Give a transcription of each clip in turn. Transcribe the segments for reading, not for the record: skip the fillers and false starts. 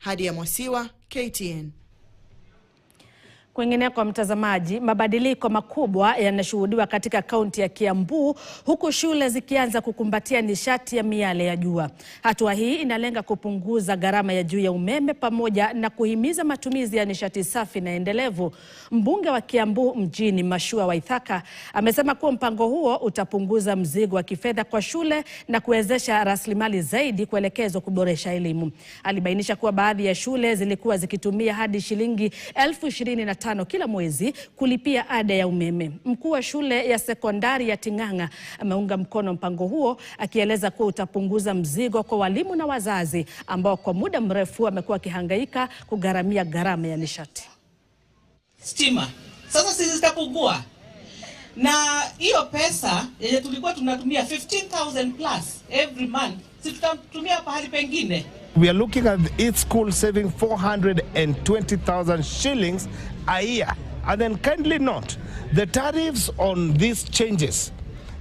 Hadia Mwasiwa, KTN. Kwingine kwa mtazamaji, mabadiliko makubwa yanashuhudiwa katika kaunti ya Kiambu huku shule zikianza kukumbatia nishati ya miale ya jua. Hatua hii inalenga kupunguza gharama ya juu ya umeme pamoja na kuhimiza matumizi ya nishati safi na endelevu. Mbunge wa Kiambu mjini Mashua Waithaka amesema kuwa mpango huo utapunguza mzigo wa kifedha kwa shule na kuwezesha rasilimali zaidi kuelekezwa kuboresha elimu. Alibainisha kuwa baadhi ya shule zilikuwa zikitumia hadi shilingi 25,000 kila mwezi kulipia ada ya umeme. Mkuu wa shule ya sekondari ya Ting'ang'a ameunga mkono mpango huo, akieleza kuwa utapunguza mzigo kwa walimu na wazazi ambao kwa muda mrefu wamekuwa wakihangaika kugharamia gharama ya nishati. Stima sasa sisi zitapungua, na hiyo pesa yenye tulikuwa tunatumia 15,000 plus every month sisi tutatumia pahali pengine. We are looking at each school saving 420,000 shillings a year. And then kindly note, the tariffs on these changes.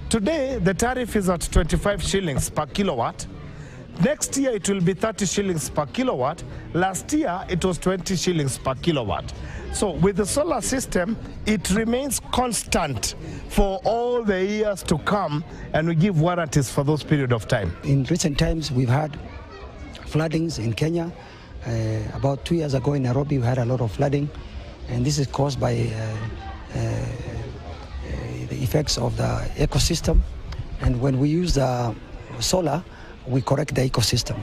Today, the tariff is at 25 shillings per kilowatt. Next year, it will be 30 shillings per kilowatt. Last year, it was 20 shillings per kilowatt. So with the solar system, it remains constant for all the years to come, and we give warranties for those period of time. In recent times, we've had floodings in Kenya. About 2 years ago in Nairobi, we had a lot of flooding, and this is caused by the effects of the ecosystem. And when we use the solar, we correct the ecosystem.